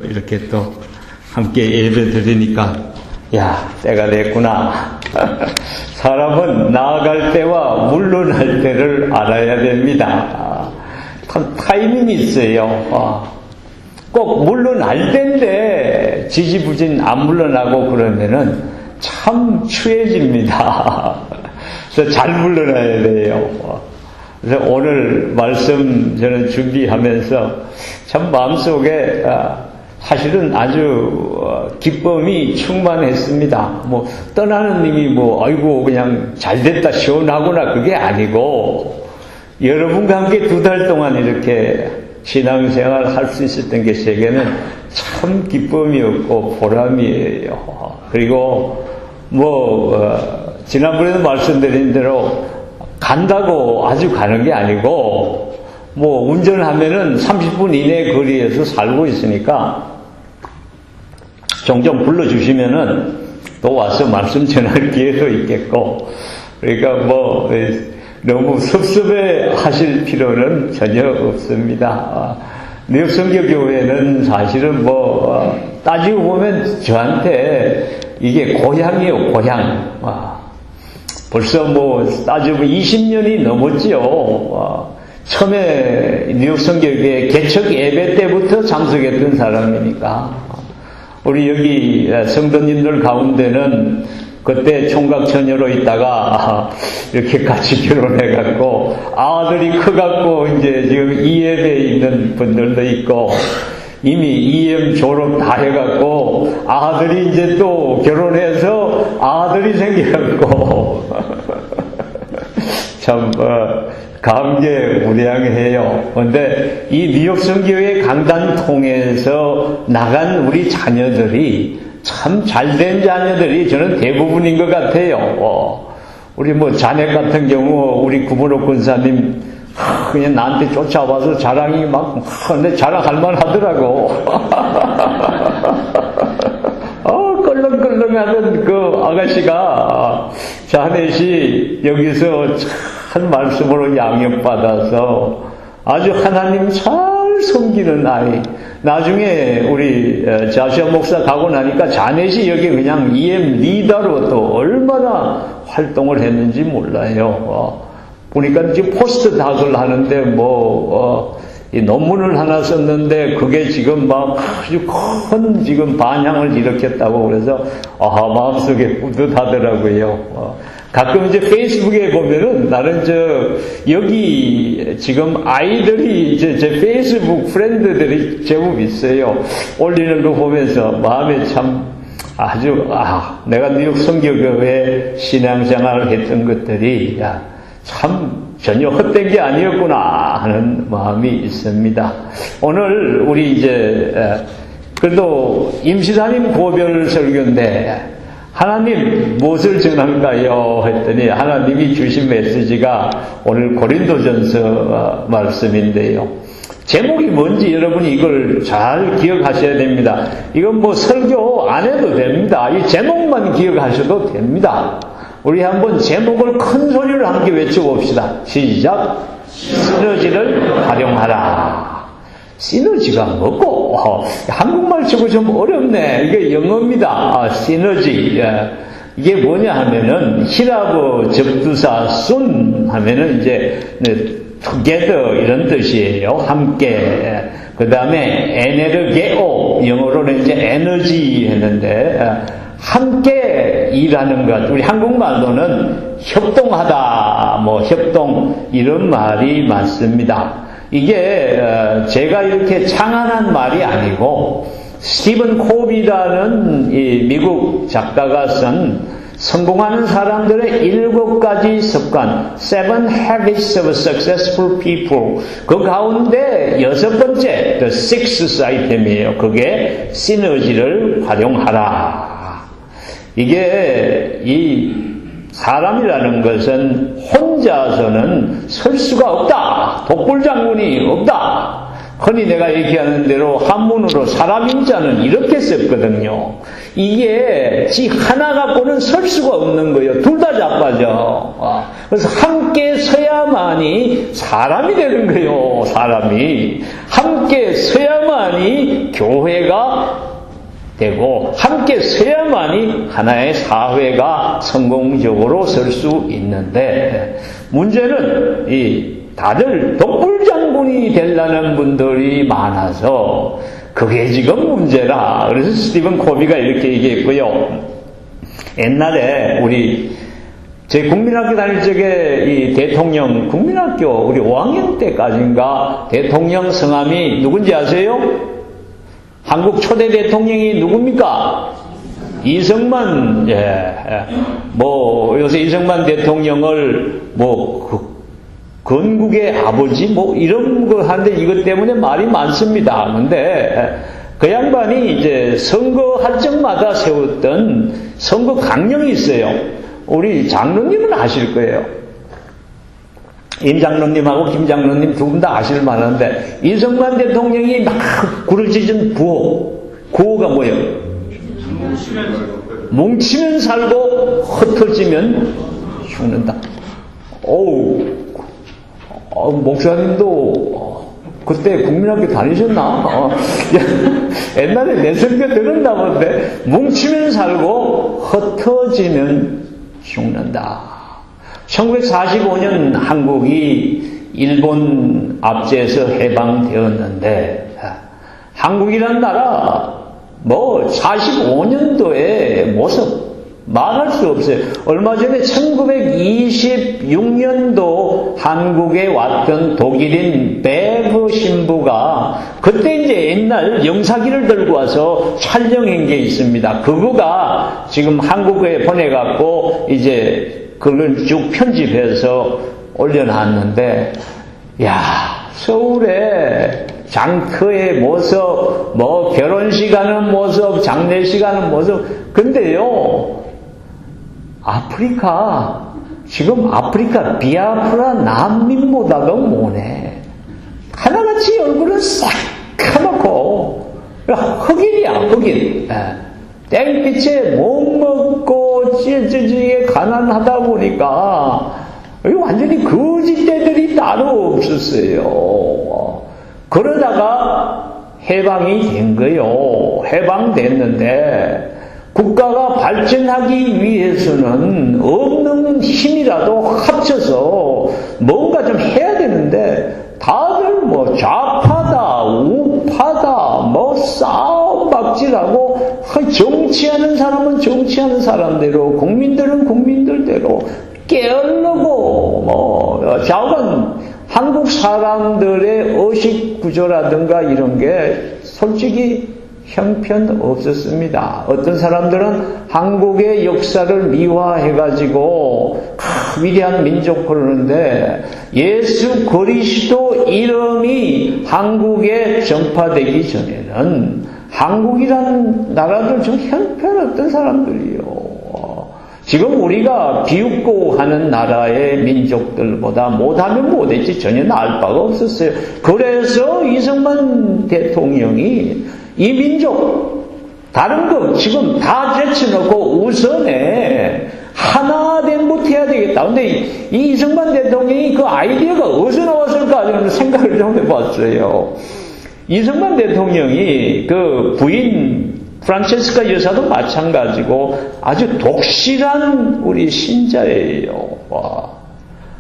이렇게 또 함께 예배 드리니까 야, 때가 됐구나. 사람은 나아갈 때와 물러날 때를 알아야 됩니다. 타이밍이 있어요. 꼭 물러날 때인데 지지부진 안 물러나고 그러면은 참 추해집니다. 그래서 잘 물러나야 돼요. 그래서 오늘 말씀 저는 준비하면서 참 마음속에 사실은 아주 기쁨이 충만했습니다. 뭐 떠나는 님이 아이고 그냥 잘됐다 시원하구나 그게 아니고 여러분과 함께 2달 동안 이렇게 신앙생활 할 수 있었던 게 제게는 참 기쁨이었고 보람이에요. 그리고 지난번에도 말씀드린 대로 간다고 아주 가는 게 아니고 운전하면은 30분 이내 거리에서 살고 있으니까 종종 불러주시면은 또 와서 말씀 전할 기회도 있겠고, 그러니까 너무 섭섭해 하실 필요는 전혀 없습니다. 뉴욕 선교교회는 사실은 따지고 보면 저한테 이게 고향이에요, 고향. 벌써 따지면 20년이 넘었지요. 처음에 뉴욕 선교교회 개척 예배 때부터 참석했던 사람이니까. 우리 여기 성도님들 가운데는 그때 총각처녀로 있다가 이렇게 같이 결혼해갖고 아들이 커갖고 이제 지금 EM에 있는 분들도 있고 이미 EM 졸업 다 해갖고 아들이 이제 또 결혼해서 아들이 생겨갖고 참 감개무량해요. 그런데 이 뉴욕 선교회 강단 통해서 나간 우리 자녀들이 참 잘된 자녀들이 저는 대부분인 것 같아요. 우리 자네 같은 경우 우리 구본옥 권사님 그냥 나한테 쫓아와서 자랑이 근데 자랑할 만하더라고. 껄렁껄렁하던 그 아가씨가 자넷이 여기서 참 말씀으로 양육받아서 아주 하나님 잘 섬기는 아이. 나중에 우리 자시아 목사 가고 나니까 자넷이 여기 그냥 EM 리더로 또 얼마나 활동을 했는지 몰라요. 보니까 지금 포스트 닥을 하는데 이 논문을 하나 썼는데 그게 지금 아주 큰 지금 반향을 일으켰다고 그래서 마음속에 뿌듯하더라고요. 가끔 이제 페이스북에 보면은 나는 여기 지금 아이들이 제 페이스북 프렌드들이 제법 있어요. 올리는 거 보면서 마음에 참 아주 내가 뉴욕 선교교회 신앙생활을 했던 것들이 참 전혀 헛된 게 아니었구나 하는 마음이 있습니다. 오늘 우리 그래도 임시단임 고별 설교인데 하나님 무엇을 전할까요? 했더니 하나님이 주신 메시지가 오늘 고린도전서 말씀인데요. 제목이 뭔지 여러분이 이걸 잘 기억하셔야 됩니다. 이건 설교 안 해도 됩니다. 이 제목만 기억하셔도 됩니다. 우리 한번 제목을 큰 소리로 함께 외쳐봅시다. 시작. 시너지를 활용하라. 시너지가 뭐고? 한국말 치고 좀 어렵네. 이게 영어입니다. 시너지. 이게 뭐냐 하면은 히라브 접두사 순 하면은 이제 together 이런 뜻이에요. 함께. 그 다음에 에네르게오 영어로는 이제 에너지 했는데 함께 일하는 것. 우리 한국말로는 협동하다, 협동 이런 말이 맞습니다. 이게 제가 이렇게 창안한 말이 아니고 스티븐 코비라는 이 미국 작가가 쓴 성공하는 사람들의 7가지 습관, 7 Habits of Successful People. 그 가운데 6번째, The Sixth 아이템이에요. 그게 시너지를 활용하라. 이게 이 사람이라는 것은 혼자서는 설 수가 없다. 독불장군이 없다. 흔히 내가 얘기하는 대로 한문으로 사람인자는 이렇게 썼거든요. 이게 지 하나 갖고는 설 수가 없는 거예요. 둘 다 자빠져. 그래서 함께 서야만이 사람이 되는 거예요. 사람이 함께 서야만이 교회가 되고 함께 서야만이 하나의 사회가 성공적으로 설 수 있는데, 문제는 다들 독불장군이 되려는 분들이 많아서 그게 지금 문제라. 그래서 스티븐 코비가 이렇게 얘기했고요. 옛날에 제 국민학교 다닐 적에 이 대통령, 국민학교 우리 5학년 때까지인가 대통령 성함이 누군지 아세요? 한국 초대 대통령이 누굽니까? 이승만. 요새 이승만 대통령을 건국의 아버지 이런 거 하는데 이것 때문에 말이 많습니다. 근데 그 양반이 이제 선거할 적마다 세웠던 선거 강령이 있어요. 우리 장로님은 아실 거예요. 임 장로님하고 김 장로님 두 분 다 아실 만한데, 이승만 대통령이 막 구르짖은 구호가 뭐예요? 뭉치면 살고 흩어지면 죽는다. 목사님도 그때 국민학교 다니셨나? 옛날에 내 설교 들었나 본데, 뭉치면 살고 흩어지면 죽는다. 1945년 한국이 일본 압제에서 해방되었는데, 한국이란 나라 45년도의 모습 말할 수 없어요. 얼마 전에 1926년도 한국에 왔던 독일인 베브 신부가 그때 이제 옛날 영사기를 들고 와서 촬영한 게 있습니다. 그거가 지금 한국에 보내갖고 이제 그걸 쭉 편집해서 올려놨는데, 서울에 장터의 모습, 결혼식 하는 모습, 장례식 하는 모습. 근데요, 지금 아프리카 비아프라 난민보다도 못해. 하나같이 얼굴은 싹 까맣고, 흑인이야, 흑인. 땡빛에 못 먹고 찌질찌질하게 가난하다 보니까 완전히 거짓대들이 따로 없었어요. 그러다가 해방이 된 거예요. 해방됐는데 국가가 발전하기 위해서는 없는 힘이라도 합쳐서 뭔가 좀 해야 되는데, 다들 좌파다, 우파다, 싸움박질하고, 정치하는 사람은 정치하는 사람대로, 국민들은 국민들대로 게으르고, 좌우간 한국 사람들의 의식 구조라든가 이런 게 솔직히 형편없었습니다. 어떤 사람들은 한국의 역사를 미화해가지고 위대한 민족 그러는데, 예수 그리스도 이름이 한국에 전파되기 전에는 한국이라는 나라들 좀 형편없던 사람들이요. 지금 우리가 비웃고 하는 나라의 민족들보다 못하면 못했지 전혀 나을 바가 없었어요. 그래서 이승만 대통령이 이 민족, 다른 거 지금 다 제쳐놓고 우선에 하나됨부터 해야 되겠다. 근데 이 이승만 대통령이 그 아이디어가 어디서 나왔을까 저는 생각을 좀 해봤어요. 이승만 대통령이 그 부인 프란체스카 여사도 마찬가지고 아주 독실한 우리 신자예요.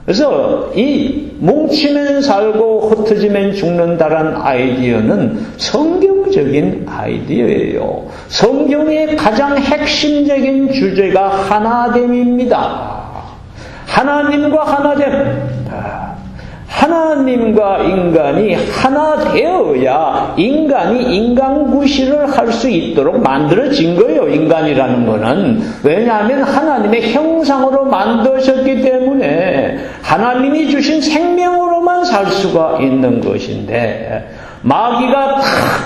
그래서 이 뭉치면 살고 흩어지면 죽는다라는 아이디어는 성경적인 아이디어예요. 성경의 가장 핵심적인 주제가 하나됨입니다. 하나님과 하나됨. 하나님과 인간이 하나 되어야 인간이 인간구실을 할 수 있도록 만들어진 거예요. 인간이라는 거는. 왜냐하면 하나님의 형상으로 만드셨기 때문에 하나님이 주신 생명으로만 살 수가 있는 것인데, 마귀가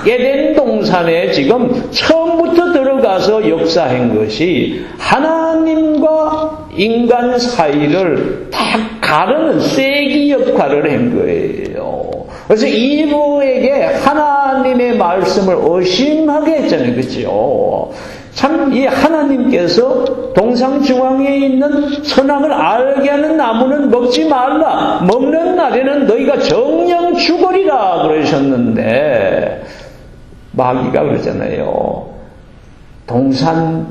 에덴 동산에 지금 처음부터 들어가서 역사한 것이 하나님과 인간 사이를 딱 가르는 쐐기 역할을 한 거예요. 그래서 이브에게 하나님의 말씀을 의심하게 했잖아요. 그렇죠? 참, 이 하나님께서 동상 중앙에 있는 선악을 알게 하는 나무는 먹지 말라. 먹는 날에는 너희가 정령 죽으리라 그러셨는데, 마귀가 그러잖아요. 동산,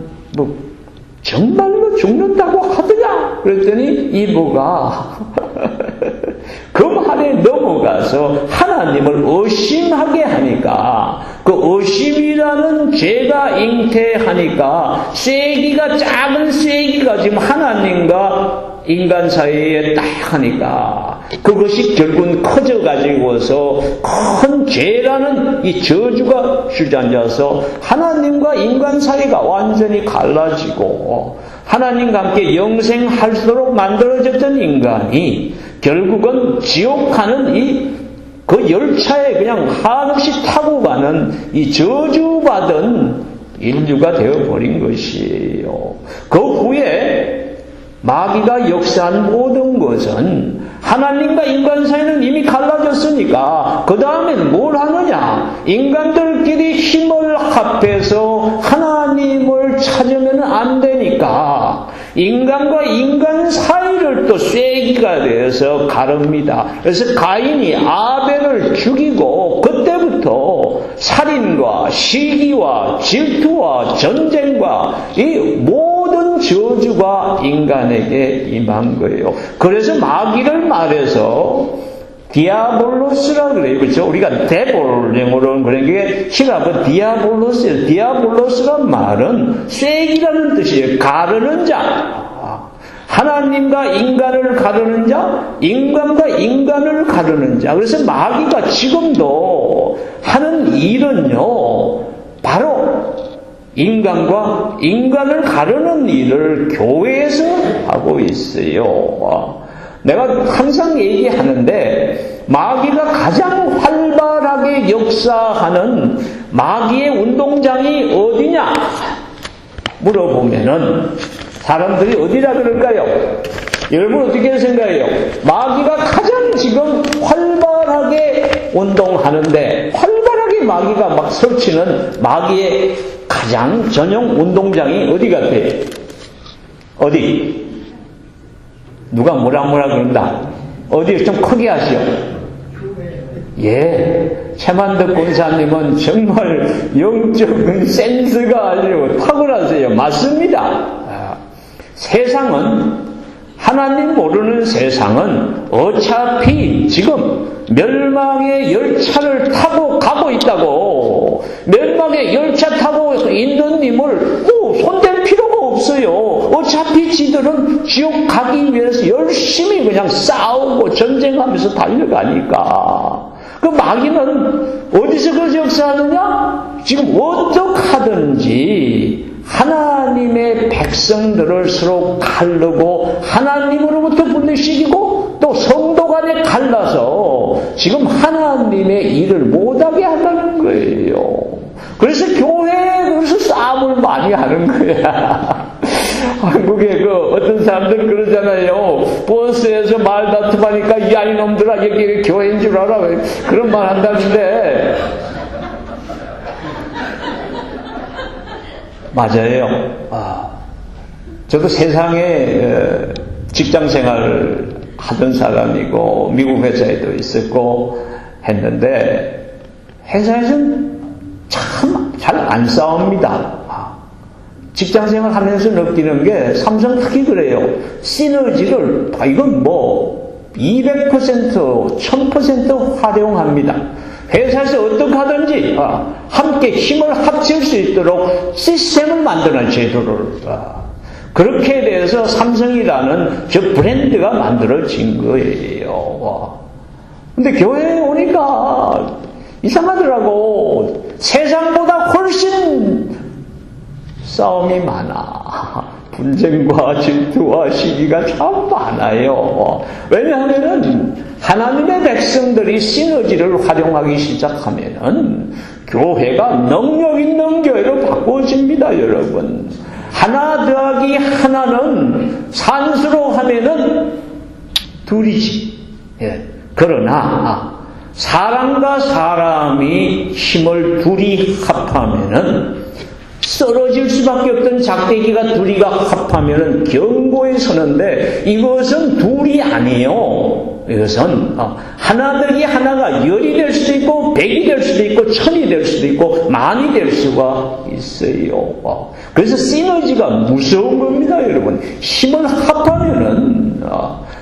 정말로 죽는다고 하더냐? 그랬더니 이브가 그 말에 넘어가서 하나님을 의심하게 하니까 그 의심이라는 죄가 잉태하니까 쐐기가 작은 쐐기가 지금 하나님과 인간 사이에 딱 하니까 그것이 결국은 커져가지고서 큰 죄라는 이 저주가 주저앉아서 하나님과 인간 사이가 완전히 갈라지고 하나님과 함께 영생할수록 만들어졌던 인간이 결국은 지옥하는 그 열차에 그냥 한없이 타고 가는 이 저주받은 인류가 되어버린 것이에요. 그 후에 마귀가 역사한 모든 것은 하나님과 인간 사이는 이미 갈라졌으니까 그 다음엔 뭘 하느냐? 인간들끼리 힘을 합해서 하나님을 찾으면 안 되니까 인간과 인간 사이를 또 쐐기가 되어서 가릅니다. 그래서 가인이 아벨을 죽이고 그때부터 살인과 시기와 질투와 전쟁과 이 모든 저주가 인간에게 임한 거예요. 그래서 마귀를 말해서 디아볼로스라 그래요. 그렇죠? 우리가 데볼 영어로는 그런 게 히라브 디아볼로스예요. 디아볼로스란 말은 쐐기라는 뜻이에요. 가르는 자. 하나님과 인간을 가르는 자, 인간과 인간을 가르는 자. 그래서 마귀가 지금도 하는 일은요, 바로 인간과 인간을 가르는 일을 교회에서 하고 있어요. 내가 항상 얘기하는데 마귀가 가장 활발하게 역사하는 마귀의 운동장이 어디냐 물어보면은 사람들이 어디라 그럴까요? 여러분 어떻게 생각해요? 마귀가 가장 지금 활발하게 운동하는데 활발하게 마귀가 막 설치는 마귀의 가장 전용 운동장이 어디 같아요? 어디? 누가 뭐라 그런다? 어디 좀 크게 하시오. 예, 최만덕 권사님은 정말 영적인 센스가 아주 탁월하세요. 맞습니다. 세상은 하나님 모르는 세상은 어차피 지금 멸망의 열차를 타고 가고 있다고. 멸망의 열차 타고 있는 님을 손댈 필요가 없어요. 어차피 지들은 지옥 가기 위해서 열심히 그냥 싸우고 전쟁하면서 달려가니까. 그 마귀는 어디서 그 역사하느냐? 지금 어떡하든지 하나님의 백성들을 서로 가르고 하나님으로부터 분리시키고 또 성도 간에 갈라서 지금 하나님의 일을 못하게 한다는 거예요. 그래서 그래서 싸움을 많이 하는 거야. 한국에 어떤 사람들 그러잖아요. 버스에서 말다툼하니까 야 이놈들아 여기 교회인 줄 알아. 그런 말 한다는데 맞아요. 저도 세상에 직장 생활을 하던 사람이고 미국 회사에도 있었고 했는데 회사에서는 참 잘 안 싸웁니다. 직장 생활 하면서 느끼는 게 삼성 특히 그래요. 시너지를 이건 200%, 1000% 활용합니다. 회사에서 어떻게 하든지 함께 힘을 합칠 수 있도록 시스템을 만드는 제도를 그렇게 돼서 삼성이라는 저 브랜드가 만들어진 거예요. 근데 교회에 오니까 이상하더라고. 세상보다 훨씬 싸움이 많아. 분쟁과 질투와 시기가 참 많아요. 왜냐하면은 하나님의 백성들이 시너지를 활용하기 시작하면은 교회가 능력 있는 교회로 바꿔집니다, 여러분. 하나 더하기 하나는 산수로 하면은 둘이지. 예. 그러나 사람과 사람이 힘을 둘이 합하면은 쓰러질 수밖에 없던 작대기가 둘이가 합하면은 견고히 서는데 이것은 둘이 아니에요. 이것은 하나 더하기 하나가 10이 될 수도 있고 100이 될 수도 있고 1000이 될 수도 있고 만이 될 수가 있어요. 그래서 시너지가 무서운 겁니다, 여러분. 힘을 합하면은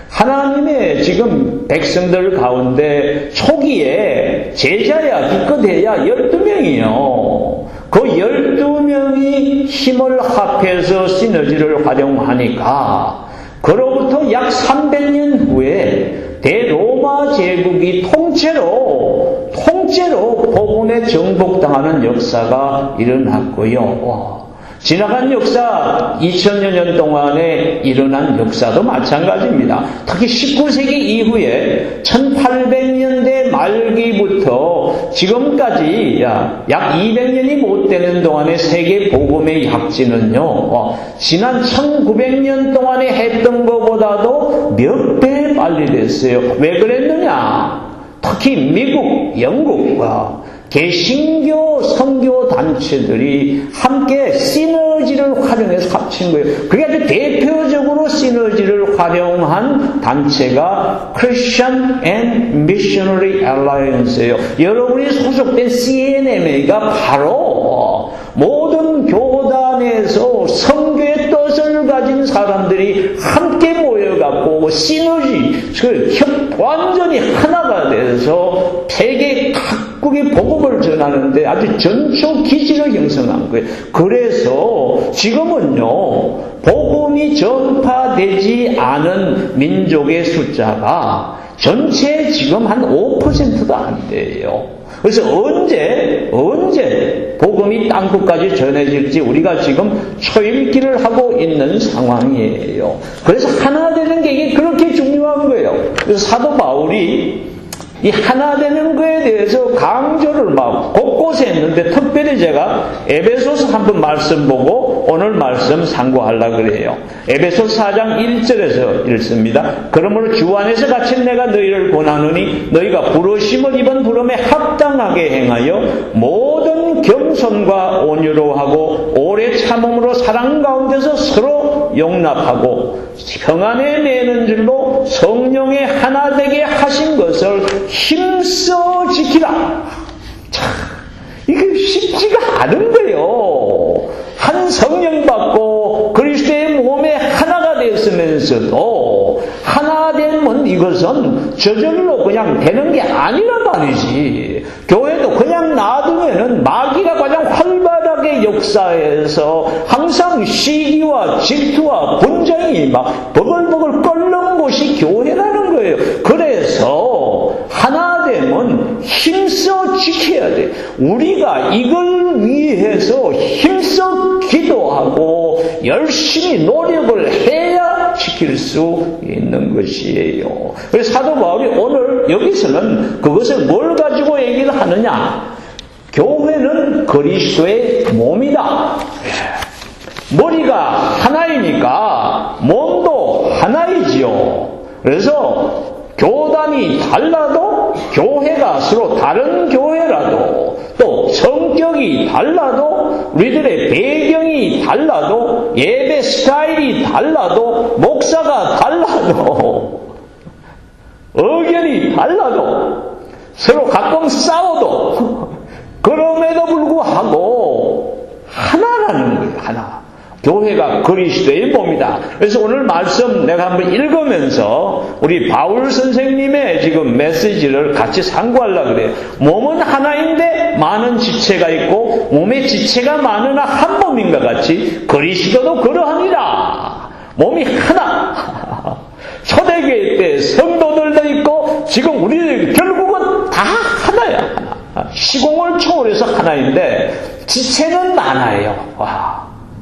하나님의 지금 백성들 가운데 초기에 제자야 기껏해야 12명이요. 그 12명이 힘을 합해서 시너지를 활용하니까 그로부터 약 300년 후에 대로마 제국이 통째로 복음에 정복당하는 역사가 일어났고요. 지나간 역사 2000여 년 동안에 일어난 역사도 마찬가지입니다. 특히 19세기 이후에 1800년대 말기부터 지금까지 약 200년이 못 되는 동안의 세계 복음의 약진은요, 지난 1900년 동안에 했던 것보다도 몇 배 빨리 됐어요. 왜 그랬느냐? 특히 미국, 영국, 개신교 선교 단체들이 함께 시너지를 활용해서 합친 거예요. 그게 아주 대표적으로 시너지를 활용한 단체가 Christian and Missionary Alliance예요. 여러분이 소속된 CNMA가 바로 모든 교단에서 선교의 뜻을 가진 사람들이 함께 모여갖고 시너지, 완전히 하나가 돼서 세계 각국의 복음을 전하는데 아주 전초 기지를 형성한 거예요. 그래서 지금은요, 복음이 전파되지 않은 민족의 숫자가 전체 지금 한 5%도 안 돼요. 그래서 언제 복음이 땅끝까지 전해질지 우리가 지금 초읽기를 하고 있는 상황이에요. 그래서 하나 되는 게 이게 그렇게 중요한 거예요. 그래서 사도 바울이 이 하나 되는 거에 대해서 강조를 막 곳곳에 했는데 특별히 제가 에베소서 한번 말씀 보고 오늘 말씀 상고하려고 그래요. 에베소서 4장 1절에서 읽습니다. 그러므로 주 안에서 갇힌 내가 너희를 권하노니 너희가 부르심을 입은 부름에 합당하게 행하여 모든 겸손과 온유로 하고 오래 참음으로 사랑 가운데서 서로 용납하고 평안에 매는 줄로 성령의 하나 되게 하신 것을 힘써 지키라. 참, 이게 쉽지가 않은 거예요. 한 성령 받고 그리스도의 몸에 하나가 되었으면서도 하나 되면 이것은 저절로 그냥 되는 게 아니란 말이지. 교회도 그냥 놔두면은 마귀가 가장 활발하게 역사해서 항상 시기와 질투와 분쟁이 막 버글버글 끓는 곳이 교회라는 거예요. 그래서 하나 되면 힘써 지켜야 돼. 우리가 이걸 위해서 힘써 기도하고 열심히 노력을 해야 지킬 수 있는 것이에요. 그래서 사도 바울이 오늘 여기서는 그것을 뭘 가지고 얘기를 하느냐? 교회는 그리스도의 몸이다. 머리가 하나이니까 몸도 하나이지요. 그래서 교단이 달라도 교회가 서로 다른 교회라도 또 성격이 달라도 우리들의 배경이 달라도 예배 스타일이 달라도 목사가 달라도 의견이 달라도 서로 가끔 싸워도 그럼에도 불구하고 하나라는 거예요. 하나. 교회가 그리스도의 몸이다. 그래서 오늘 말씀 내가 한번 읽으면서 우리 바울 선생님의 지금 메시지를 같이 상고하려고 그래요. 몸은 하나인데 많은 지체가 있고 몸의 지체가 많으나 한 몸인가 같이 그리스도도 그러하니라. 몸이 하나. 초대교회 때 성도들도 있고 지금 우리들 결국은 다 하나야. 하나. 시공을 초월해서 하나인데 지체는 많아요.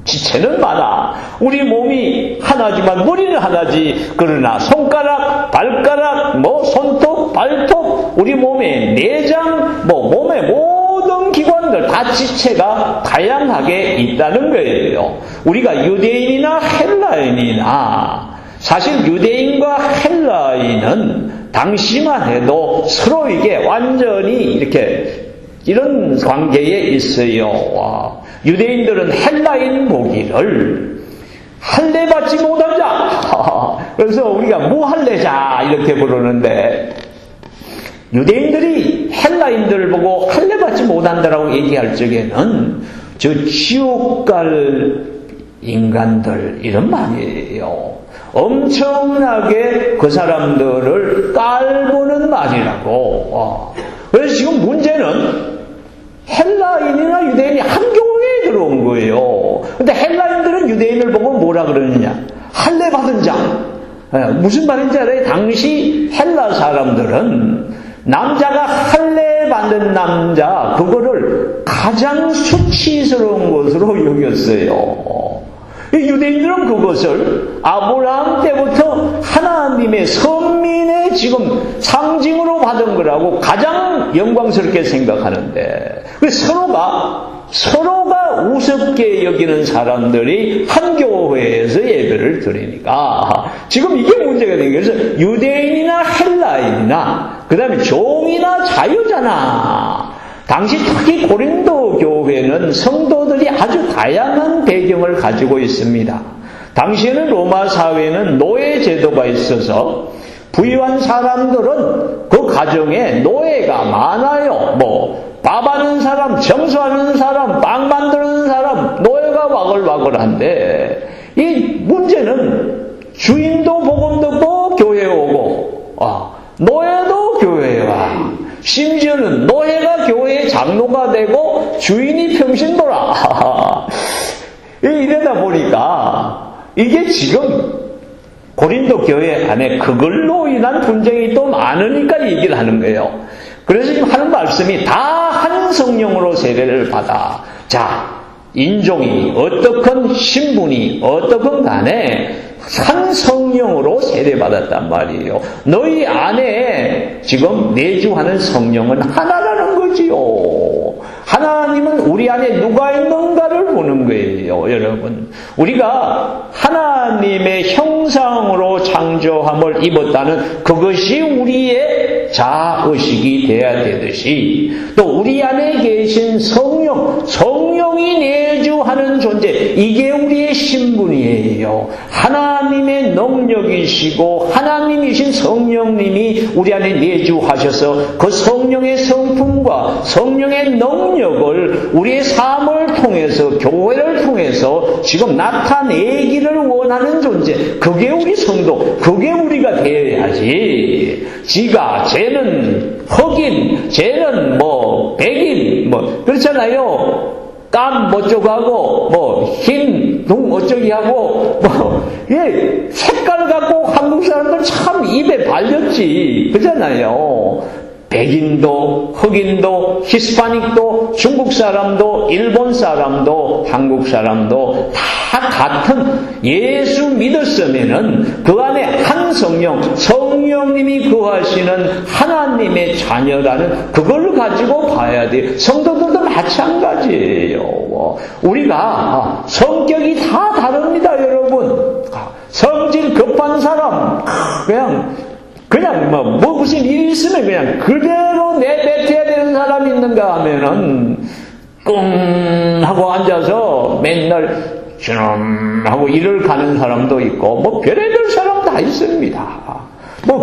지체는 많아. 우리 몸이 하나지만 머리는 하나지. 그러나 손가락, 발가락, 손톱, 발톱, 우리 몸의 내장, 몸의 모든 기관들 다 지체가 다양하게 있다는 거예요. 우리가 유대인이나 헬라인이나 사실 유대인과 헬라인은 당시만 해도 서로에게 완전히 이렇게 이런 관계에 있어요. 유대인들은 헬라인 보기를 할례받지 못한 자, 그래서 우리가 무할례자 이렇게 부르는데, 유대인들이 헬라인들을 보고 할례받지 못한다라고 얘기할 적에는 저 지옥 갈 인간들 이런 말이에요. 엄청나게 그 사람들을 깔보는 말이라고. 그래서 지금 문제는 헬라인이나 유대인이 한 교회에 들어온 거예요. 근데 헬라인들은 유대인을 보고 뭐라 그러느냐? 할례 받은 자. 무슨 말인지 알아요? 당시 헬라 사람들은 남자가 할례 받은 남자, 그거를 가장 수치스러운 것으로 여겼어요. 유대인들은 그것을 아브라함 때부터 하나님의 선민의 지금 상징으로 받은 거라고 가장 영광스럽게 생각하는데, 서로가 우습게 여기는 사람들이 한 교회에서 예배를 드리니까 지금 이게 문제가 된 거예요. 그래서 유대인이나 헬라인이나 그 다음에 종이나 자유자나, 당시 특히 고린도 교회는 성도들이 아주 다양한 배경을 가지고 있습니다. 당시에는 로마 사회는 노예 제도가 있어서 부유한 사람들은 그 가정에 노예가 많아요. 밥 하는 사람, 청소하는 사람, 빵 만드는 사람, 노예가 와글와글한데, 이 문제는 주인도 복음 듣고 교회에 오고, 노예도 교회에 와. 심지어는 노예가 교회의 장로가 되고 주인이 평신 돌아. 이러다 보니까 이게 지금 고린도 교회 안에 그걸로 인한 분쟁이 또 많으니까 얘기를 하는 거예요. 그래서 지금 하는 말씀이 다 한 성령으로 세례를 받아. 자, 인종이 어떻건 신분이 어떻건 간에 한 성령으로 세례받았단 말이에요. 너희 안에 지금 내주하는 성령은 하나라는 거지요. 하나님은 우리 안에 누가 있는가를 보는 거예요, 여러분. 우리가 하나님의 형상으로 창조함을 입었다는 그것이 우리의 자의식이 돼야 되듯이, 또 우리 안에 계신 성령이 내주하는 존재, 이게 우리의 신분이에요. 하나님의 능력이시고 하나님이신 성령님이 우리 안에 내주하셔서 그 성령의 성품과 성령의 능력을 우리의 삶을 통해서, 교회를 통해서 지금 나타내기를 원하는 존재, 그게 우리 성도, 그게 우리가 되어야지. 쟤는 흑인, 쟤는 백인, 그렇잖아요. 깜 어쩌고하고 흰 둥 어쩌기 하고 색깔 갖고 한국 사람들 참 입에 발렸지, 그잖아요. 백인도 흑인도 히스파닉도 중국 사람도 일본 사람도 한국 사람도 다 같은 예수 믿었으면은 그 안에 한 성령님이 거하시는 하나님의 자녀라는 그걸 가지고 봐야 돼요. 성도들도 마찬가지예요. 우리가 성격이 다 다릅니다, 여러분. 성질 급한 사람 그냥 무슨 일이 있으면 그냥 그대로 내뱉어야 되는 사람이 있는가 하면은 꿍 하고 앉아서 맨날 쭈름 하고 일을 가는 사람도 있고 별의별 사람 다 있습니다.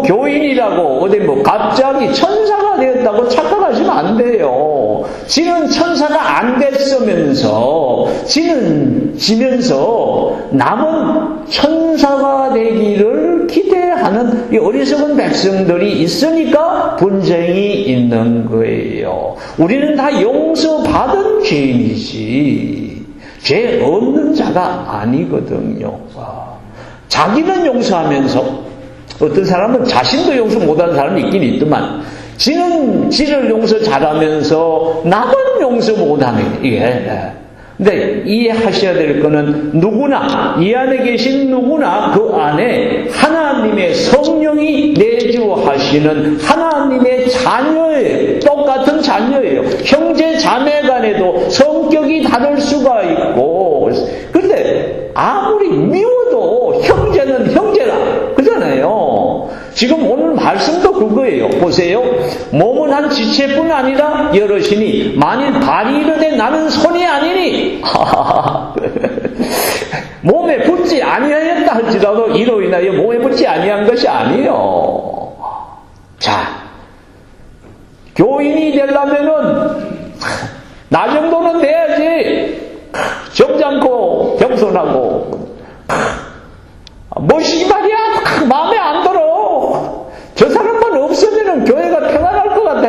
교인이라고 어디 갑자기 천사가 되었다고 착각하시면 안 돼요. 지는 천사가 안 됐으면서 지면서 남은 천사가 되기를 기대하는 이 어리석은 백성들이 있으니까 분쟁이 있는 거예요. 우리는 다 용서받은 죄인이지 죄 없는 자가 아니거든요. 자기는 용서하면서 어떤 사람은 자신도 용서 못하는 사람이 있긴 있지만 지를 용서 잘하면서 남은 용서 못하는 근데 이해하셔야 될 거는 누구나, 이 안에 계신 누구나 그 안에 하나님의 성령이 내주하시는 하나님의 자녀예요. 똑같은 자녀예요. 형제 자매 간에도 성격이 다를 수가 있고, 그런데 아무리 미워도 형제는 형제라 그러잖아요. 지금 오늘 말씀도 그거예요. 보세요. 몸은 한 지체뿐 아니라 여럿이니 만일 발이 이르되 나는 손이 아니니 몸에 붙지 아니하였다 할지라도 이로 인하여 몸에 붙지 아니한 것이 아니에요. 자, 교인이 되려면은 나 정도는 돼야지. 점잖고 겸손하고 멋이 말이야 마음에 안 들어. 저 사람만 없으면 교회가 평안할 것 같아.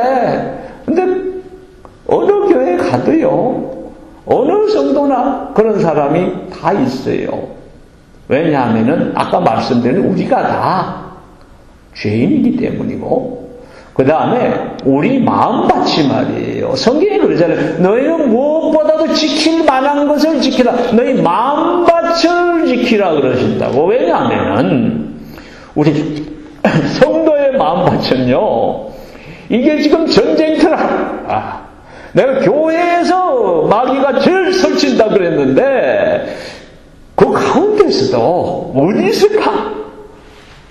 근데 어느 교회 가도요, 어느 정도나 그런 사람이 다 있어요. 왜냐하면은 아까 말씀드린 우리가 다 죄인이기 때문이고, 그 다음에 우리 마음밭이 말이에요. 성경에 그러잖아요. 너희는 무엇보다도 지킬 만한 것을 지키라. 너희 마음밭을 지키라 그러신다고. 왜냐하면은 우리 성도의 마음밭은요, 이게 지금 전쟁터라. 내가 교회에서 마귀가 제일 설친다 그랬는데 그 가운데서도 어디 있을까?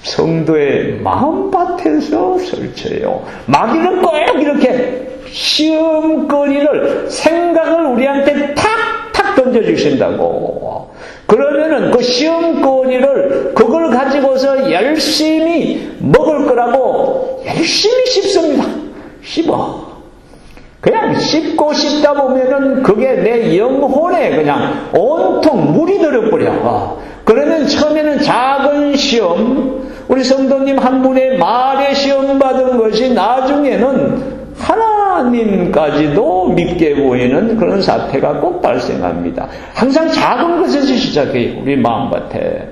성도의 마음밭에서 설쳐요. 마귀는 꼭 이렇게 시험거리를, 생각을 우리한테 탁탁 던져주신다고. 그러면은 그 시험거리를, 그걸 가지고서 열심히 먹을 거라고 열심히 씹습니다. 씹어. 그냥 씹고 씹다 보면은 그게 내 영혼에 그냥 온통 물이 들어버려. 그러면 처음에는 작은 시험, 우리 성도님 한 분의 말에 시험 받은 것이 나중에는 하나님까지도 믿게 보이는 그런 사태가 꼭 발생합니다. 항상 작은 것에서 시작해요, 우리 마음밭에.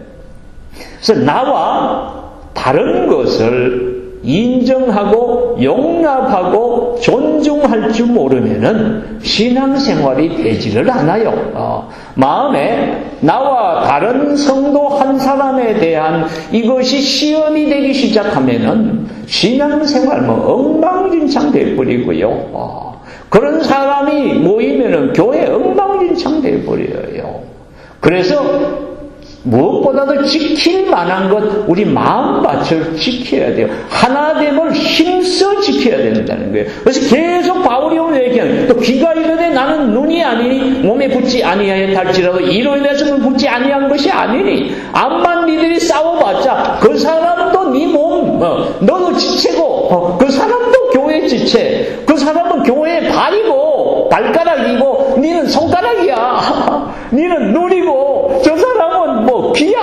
그래서 나와 다른 것을 인정하고 용납하고 존중할 줄 모르면은 신앙생활이 되지를 않아요. 마음에 나와 다른 성도 한 사람에 대한 이것이 시험이 되기 시작하면은 신앙생활 엉망진창 돼버리고요. 그런 사람이 모이면은 교회 엉망진창 돼버려요. 그래서 무엇보다도 지킬 만한 것, 우리 마음밭을 지켜야 돼요. 하나됨을 힘써 지켜야 된다는 거예요. 그래서 계속 바울이 오늘 얘기하는, 또 귀가 이르되 나는 눈이 아니니 몸에 붙지 아니하였다 할지라도 이로 인해서는 붙지 아니한 것이 아니니, 암만 니들이 싸워봤자 그 사람도 네 몸, 너도 지체고, 그 사람도 교회 지체, 그 사람은 교회의 발이고 발가락이고 니는 손가락이야. 니는 눈이고 저 사람은 뭐 귀야.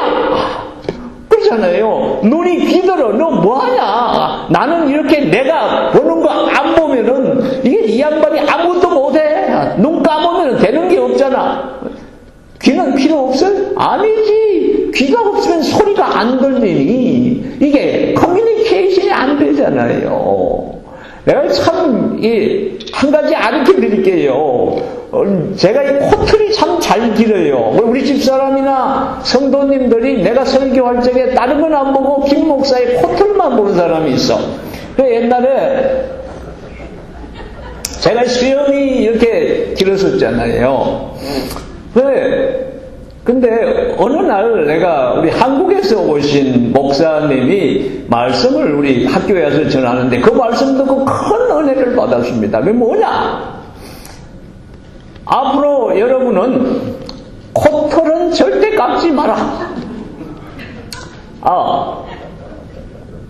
그러잖아요. 눈이 귀들어. 너 뭐하냐. 나는 이렇게 내가 보는 거 안 보면은 이게 이 양반이 아무것도 못해. 눈 감으면 되는 게 없잖아. 귀는 필요 없어요? 아니지. 귀가 없으면 소리가 안 들리니 이게 커뮤니케이션이 안 되잖아요. 내가 참, 한 가지 알려 드릴게요. 제가 이 코털이 참 잘 길어요. 우리 집사람이나 성도님들이 내가 설교할 적에 다른 건 안 보고 김 목사의 코털만 보는 사람이 있어. 옛날에 제가 수염이 이렇게 길었었잖아요. 근데 어느 날 내가 우리 한국에서 오신 목사님이 말씀을 우리 학교에 와서 전하는데 그 말씀 듣고 큰 은혜를 받았습니다. 그게 뭐냐? 앞으로 여러분은 코털은 절대 깎지 마라.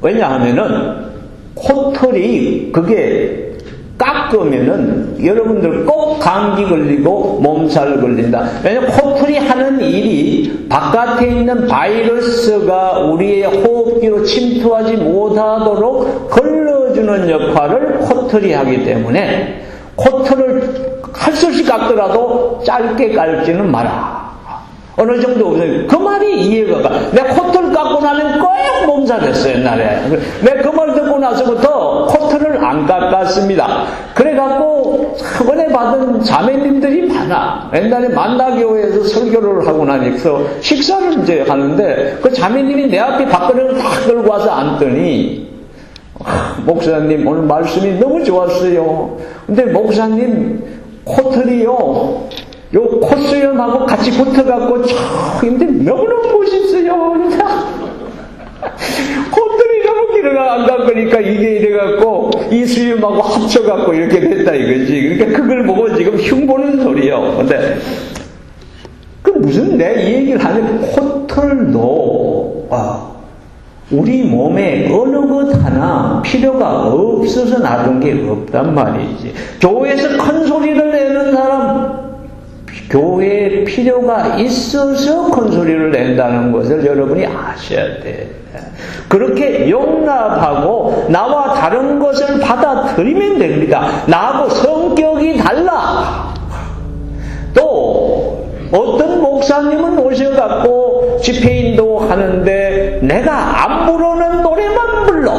왜냐하면은 코털이 그게 깎으면은 여러분들 꼭 감기 걸리고 몸살 걸린다. 왜냐하면 코털이 하는 일이 바깥에 있는 바이러스가 우리의 호흡기로 침투하지 못하도록 걸러주는 역할을 코털이 하기 때문에 코털을 할 수 없이 깎더라도 짧게 깎지는 마라. 어느 정도 없어요. 그 말이 이해가 가. 내가 코털 깎고 나면 꼭 몸살했어요, 옛날에. 내가 그 말 듣고 나서부터 코털을 안 깎았습니다. 그래갖고 은혜 받은 자매님들이 많아. 옛날에 만나교회에서 설교를 하고 나니까 식사를 이제 하는데 그 자매님이 내 앞에 밥그릇을 딱 들고 와서 앉더니 목사님 오늘 말씀이 너무 좋았어요. 근데 목사님 코털이요, 요 콧수염하고 같이 붙어갖고 근데 너무너무 멋있어요. 콧털이 너무 길어가 안 깎으니까 이게 해갖고 이슬림하고 합쳐갖고 이렇게 됐다 이거지. 그러니까 그걸 보고 지금 흉보는 소리요. 근데 그 무슨 내 이 얘기를 하는 코털도 우리 몸에 어느 것 하나 필요가 없어서 놔둔 게 없단 말이지. 교회에서 큰 소리를 내는 사람, 교회에 필요가 있어서 큰 소리를 낸다는 것을 여러분이 아셔야 돼. 그렇게 용납하고 나와 다른 것을 받아들이면 됩니다. 나하고 성격이 달라. 또 어떤 목사님은 오셔갖고 집회인도 하는데 내가 안 부르는 노래만 불러.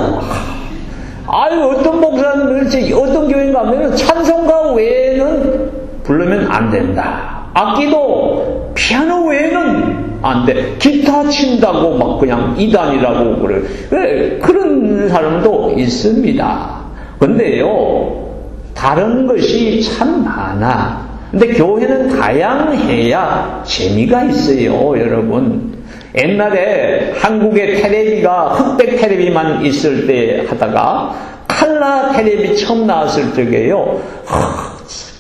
아유, 어떤 목사님은 어떤 교회 가면 찬송가 외에는 부르면 안 된다. 악기도 피아노 외에는 안 돼. 기타 친다고 막 그냥 이단이라고 그래. 왜? 그런 사람도 있습니다. 근데요, 다른 것이 참 많아. 근데 교회는 다양해야 재미가 있어요, 여러분. 옛날에 한국의 테레비가 흑백 테레비만 있을 때 하다가 칼라 테레비 처음 나왔을 적에요.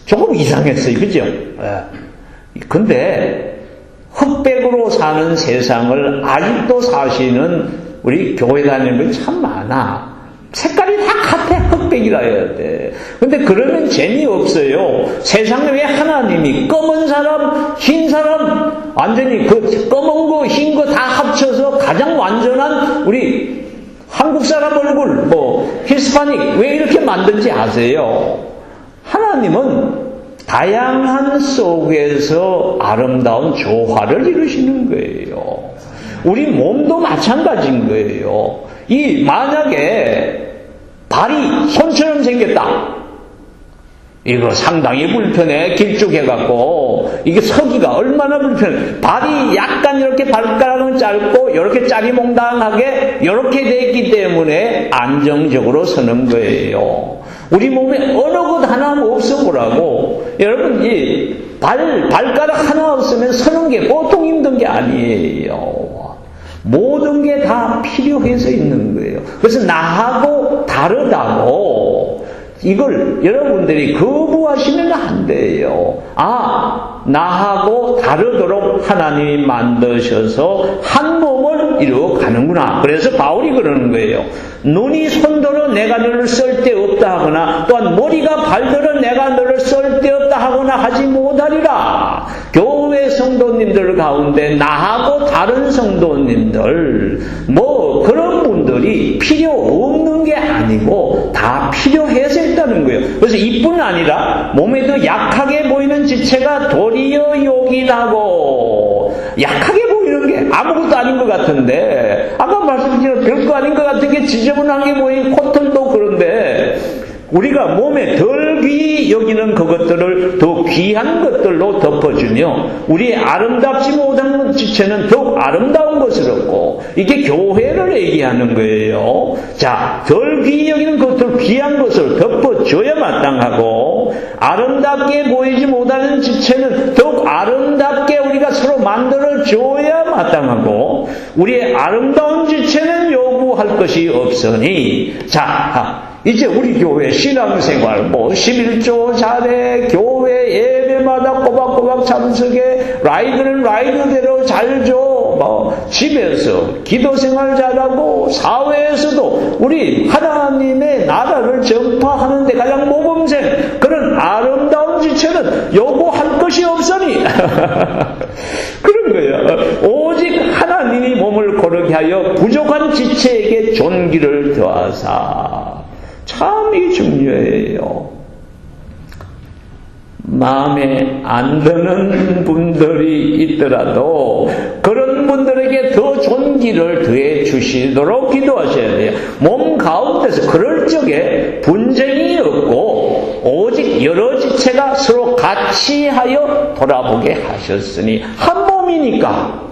조금 이상했어요, 그죠? 근데 흑백으로 사는 세상을 아직도 사시는 우리 교회 다니는 분 참 많아. 색깔이 다 같아. 흑백이라 해야 돼. 근데 그러면 재미없어요. 세상에 왜 하나님이 검은 사람, 흰 사람, 완전히 그 검은 거, 흰 거 다 합쳐서 가장 완전한 우리 한국 사람 얼굴, 히스파닉, 왜 이렇게 만든지 아세요? 하나님은 다양한 속에서 아름다운 조화를 이루시는 거예요. 우리 몸도 마찬가지인 거예요. 만약에 발이 손처럼 생겼다. 이거 상당히 불편해. 길쭉해갖고. 이게 서기가 얼마나 불편해. 발이 약간 이렇게 발가락은 짧고, 이렇게 짜리몽당하게, 이렇게 되기 때문에 안정적으로 서는 거예요. 우리 몸에 어느 것 하나 없어 보라고. 여러분, 발가락 하나 없으면 서는 게 보통 힘든 게 아니에요. 모든 게 다 필요해서 있는 거예요. 그래서 나하고 다르다고 이걸 여러분들이 거부하시면 안 돼요. 나하고 다르도록 하나님이 만드셔서 한 몸을 이루어가는구나. 그래서 바울이 그러는 거예요. 눈이 손들어 내가 너를 쓸데없다 하거나 또한 머리가 발들어 내가 너를 쓸데없다 하거나 하지 못하리라. 교회 성도님들 가운데 나하고 다른 성도님들 그런 분들이 필요 없는 게 아니고 다 필요해서 있다는 거예요. 그래서 이뿐 아니라 몸에도 약하게 보이는 지체가 도리어 요긴하고, 약하게 보이는 게 아무것도 아닌 것 같은데, 아까 말씀드린 별거 아닌 것 같은 게 지저분하게 보이는 코털도 그런데 우리가 몸에 덜 귀히 여기는 그것들을 더 귀한 것들로 덮어주며 우리의 아름답지 못한 지체는 더욱 아름다운 것을 얻고, 이게 교회를 얘기하는 거예요. 자, 덜 귀히 여기는 것들 귀한 것을 덮어줘야 마땅하고, 아름답게 보이지 못하는 지체는 더욱 아름답게 우리가 서로 만들어줘야 마땅하고, 우리의 아름다운 지체는 요구할 것이 없으니, 자, 이제 우리 교회 신앙생활 11조 잘해, 교회 예배마다 꼬박꼬박 참석해, 라이드는 라이드대로 잘 줘, 집에서 기도생활 잘하고, 사회에서도 우리 하나님의 나라를 전파하는 데 가장 모범생, 그런 아름다운 지체는 요구할 것이 없으니 그런 거예요. 오직 하나님이 몸을 거룩히 하여 부족한 지체에게 존귀를 더하사. 참 이게 중요해요. 마음에 안 드는 분들이 있더라도 그런 분들에게 더 존귀를 더해 주시도록 기도하셔야 돼요. 몸 가운데서 그럴 적에 분쟁이 없고 오직 여러 지체가 서로 같이 하여 돌아보게 하셨으니 한 몸이니까.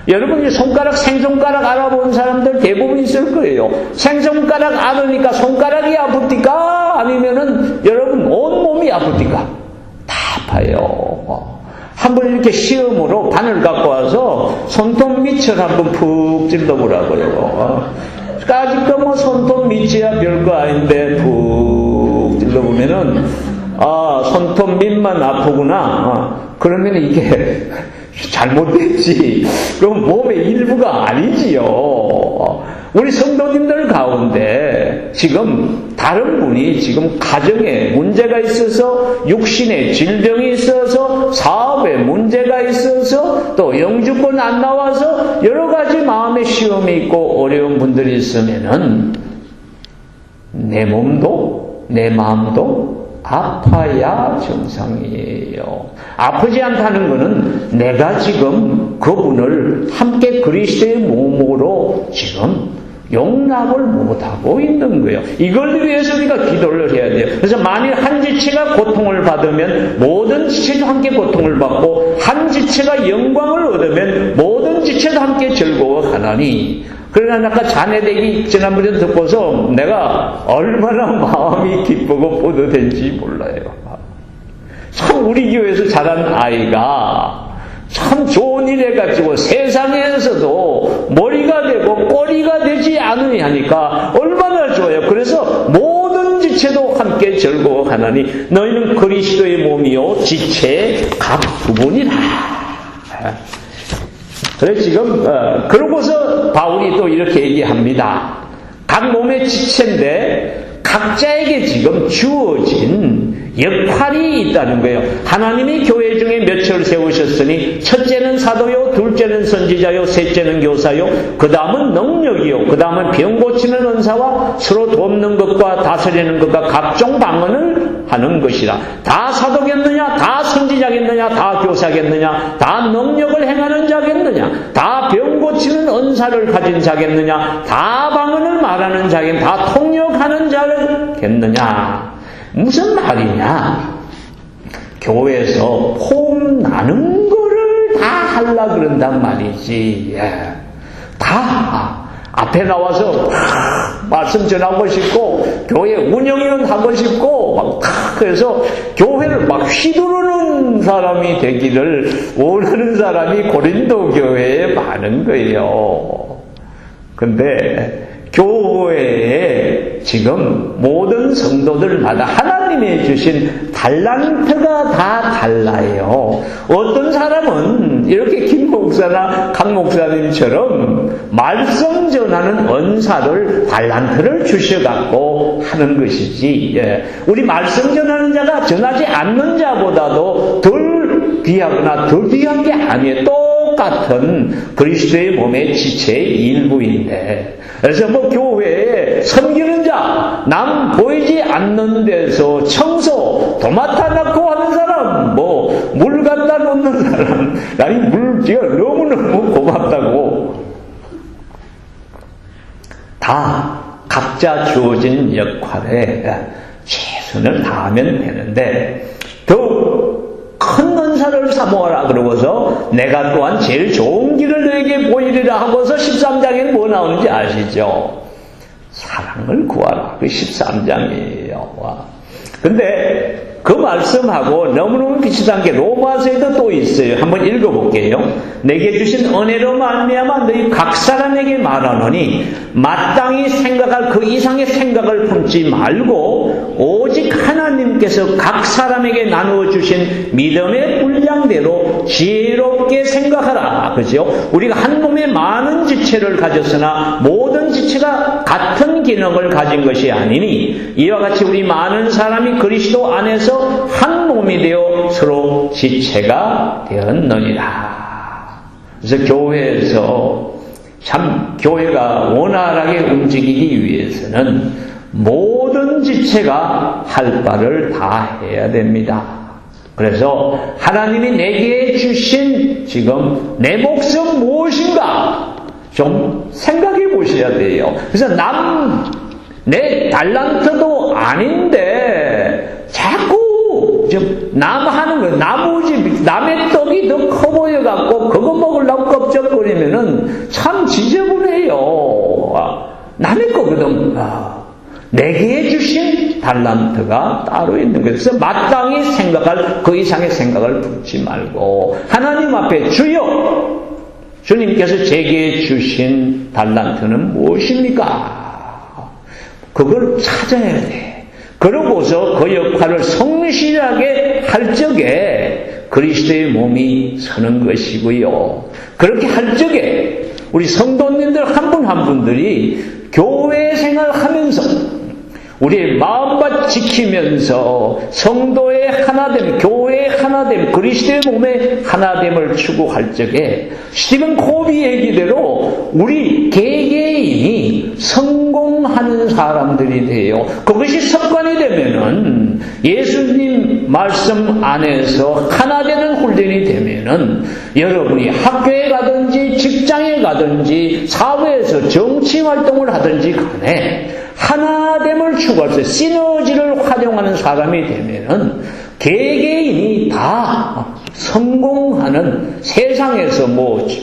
여러분이 생손가락 알아본 사람들 대부분 있을 거예요. 생손가락 알으니까 손가락이 아프니까 아니면은 여러분 온몸이 아프니까 다 아파요. 한번 이렇게 시험으로 바늘 갖고 와서 손톱 밑을 한번 푹 찔러보라고요. 까짓거 뭐 손톱 밑이야 별거 아닌데 푹 찔러보면은 손톱 밑만 아프구나. 그러면 이게 잘못됐지. 그럼 몸의 일부가 아니지요. 우리 성도님들 가운데 지금 다른 분이 지금 가정에 문제가 있어서, 육신에 질병이 있어서, 사업에 문제가 있어서, 또 영주권 안 나와서 여러 가지 마음의 시험이 있고 어려운 분들이 있으면은 내 몸도 내 마음도 아파야 정상이에요. 아프지 않다는 것은 내가 지금 그분을 함께 그리스도의 몸으로 지금 용납을 못하고 있는 거예요. 이걸 위해서 우리가 기도를 해야 돼요. 그래서 만일 한 지체가 고통을 받으면 모든 지체도 함께 고통을 받고, 한 지체가 영광을 얻으면 모든 지체도 함께 즐거워하나니, 그러나 아까 자네되기 지난번에 듣고서 내가 얼마나 마음이 기쁘고 뿌듯한지 몰라요. 참 우리 교회에서 자란 아이가 참 좋은 일 해가지고 세상에서도 머리가 되고 꼬리가 되지 않으냐니까 얼마나 좋아요. 그래서 모든 지체도 함께 즐거워하나니 너희는 그리스도의 몸이요 지체의 각 부분이라. 그래 지금 그러고서 바울이 또 이렇게 얘기합니다. 각 몸의 지체인데 각자에게 지금 주어진 역할이 있다는 거예요. 하나님이 교회 중에 몇을 세우셨으니 첫째는 사도요, 둘째는 선지자요, 셋째는 교사요, 그 다음은 능력이요, 그 다음은 병 고치는 은사와 서로 돕는 것과 다스리는 것과 각종 방언을 하는 것이라. 다 사도겠느냐, 다 선지자겠느냐, 다 교사겠느냐, 다 능력을 행하는 자겠느냐, 다 병 고치는 은사를 가진 자겠느냐, 다 방언을 말하는 자겠느냐, 다 통역하는 자겠느냐. 무슨 말이냐? 교회에서 폼 나는 거를 다 하려고 그런단 말이지. 다 앞에 나와서 말씀 전하고 싶고 교회 운영위원 하고 싶고 그래서 교회를 막 휘두르는 사람이 되기를 원하는 사람이 고린도 교회에 많은 거예요. 근데 교회에 지금 모든 성도들마다 하나님이 주신 달란트가 다 달라요. 어떤 사람은 이렇게 김 목사나 강 목사님처럼 말씀 전하는 은사를 달란트를 주셔갖고 하는 것이지, 우리 말씀 전하는 자가 전하지 않는 자보다도 덜 귀하거나 덜 귀한 게 아니에요. 똑같은 그리스도의 몸의 지체의 일부인데, 그래서 뭐 교회에 섬기는 자, 남 보이지 않는 데서 청소, 도맡아 놔고 하는 사람, 뭐 물 갖다 놓는 사람, 아니 물 제가 너무너무 고맙다고. 다 각자 주어진 역할에 최선을 다하면 되는데, 더욱 큰 은사를 사모하라 그러고서 내가 또한 제일 좋은 길을 너에게 보이리라 하고서 13장에 뭐 나오는지 아시죠? 사랑을 구하라. 그 13장이에요. 근데 그 말씀하고 너무너무 비슷한 게 로마서에도 또 있어요. 한번 읽어볼게요. 내게 주신 은혜로 말미암아 너희 각 사람에게 말하노니 마땅히 생각할 그 이상의 생각을 품지 말고 오직 하나님께서 각 사람에게 나누어 주신 믿음의 분량대로 지혜롭게 생각하라. 그죠? 우리가 한 몸에 많은 지체를 가졌으나 모든 지체가 같은 기능을 가진 것이 아니니 이와 같이 우리 많은 사람이 그리스도 안에서 한 몸이 되어 서로 지체가 되었느니라. 그래서 교회에서 참 교회가 원활하게 움직이기 위해서는 모든 지체가 할 바를 다 해야 됩니다. 그래서 하나님이 내게 주신 지금 내 몫은 무엇인가 좀 생각해 보셔야 돼요. 그래서 내 달란트도 아닌데 자꾸 남 하는 거, 나머지 남의 떡이 더 커 보여갖고 그거 먹으려고 껍적거리면은 참 지저분해요. 남의 거거든. 내게 주신 달란트가 따로 있는 거예요. 그래서 마땅히 생각할 그 이상의 생각을 품지 말고 하나님 앞에 주여 주님께서 제게 주신 달란트는 무엇입니까? 그걸 찾아야 돼. 그러고서 그 역할을 성실하게 할 적에 그리스도의 몸이 서는 것이고요. 그렇게 할 적에 우리 성도님들 한 분 한 분들이 교회 생활하면서 우리의 마음밭 지키면서 성도의 하나됨, 교회의 하나됨, 그리스도의 몸의 하나됨을 추구할 적에 스티븐 코비 얘기대로 우리 개개인이 성공하는 사람들이 돼요. 그것이 습관이 되면은 예수님 말씀 안에서 하나 되는 훈련이 되면은 여러분이 학교에 가든지 직장에 가든지 사회에서 정치 활동을 하든지 간에 하나됨을 추구할 때 시너지를 활용하는 사람이 되면은 개개인이 다 성공하는 세상에서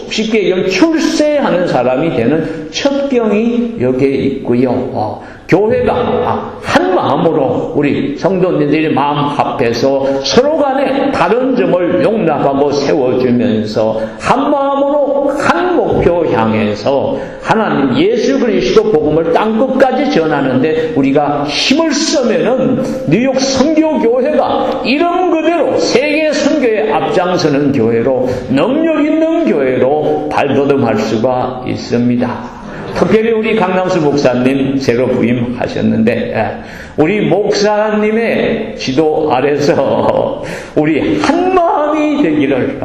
쉽게 얘기하면 출세하는 사람이 되는 첩경이 여기에 있고요. 교회가 한 마음으로 우리 성도님들이 마음 합해서 서로 간에 다른 점을 용납하고 세워주면서 한 마음으로 한 목표 향해서 하나님 예수 그리스도 복음을 땅끝까지 전하는데 우리가 힘을 쓰면은 뉴욕 선교교회가 이름 그대로 세계 선교에 앞장서는 교회로 능력 있는 교회로 발돋움할 수가 있습니다. 특별히 우리 강남수 목사님 새로 부임하셨는데 우리 목사님의 지도 아래서 우리 한 마음이 되기를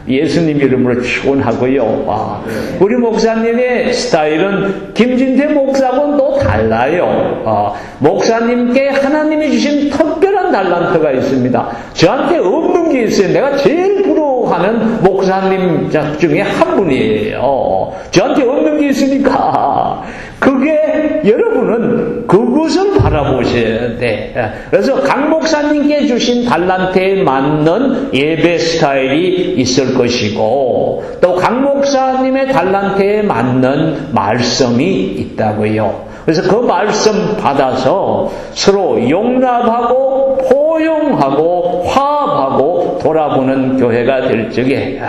예수님 이름으로 축원하고요. 우리 목사님의 스타일은 김진태 목사하고는 또 달라요. 목사님께 하나님이 주신 특별한 달란트가 있습니다. 저한테 없는 게 있어요. 내가 제일 부러워하는 목사님 중에 한 분이에요. 저한테 없는 게 있으니까 그게 여러분은 그것을 바라보셔야 돼. 그래서 강 목사님께 주신 달란트에 맞는 예배 스타일이 있을 것이고 또 강 목사님의 달란트에 맞는 말씀이 있다고요. 그래서 그 말씀 받아서 서로 용납하고 포용하고 화합하고 돌아보는 교회가 될 적에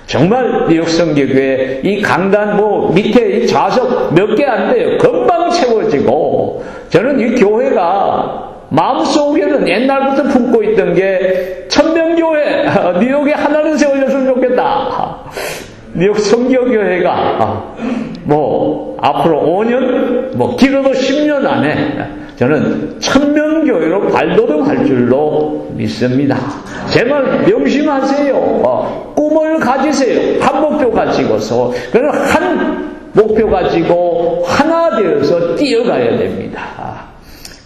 정말 뉴욕 선교교회 이 강단 밑에 이 좌석 몇 개 안 돼요. 금방 채워지고 저는 이 교회가 마음속에는 옛날부터 품고 있던 게 천명교회 뉴욕에 하나는 세워졌으면 좋겠다. 뉴욕 선교교회가 앞으로 5년 길어도 10년 안에 저는 천명교회로 발돋움할 줄로 믿습니다. 제발 명심하세요. 꿈을 가지세요. 한 목표 가지고서 그래서 한 목표 가지고 하나 되어서 뛰어가야 됩니다.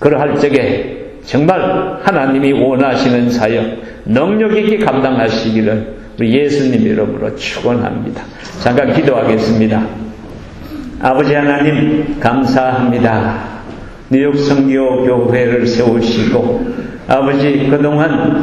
그러할 적에 정말 하나님이 원하시는 사역 능력 있게 감당하시기를 우리 예수님 이름으로 축원합니다. 잠깐 기도하겠습니다. 아버지 하나님 감사합니다. 뉴욕 선교교회를 세우시고 아버지 그동안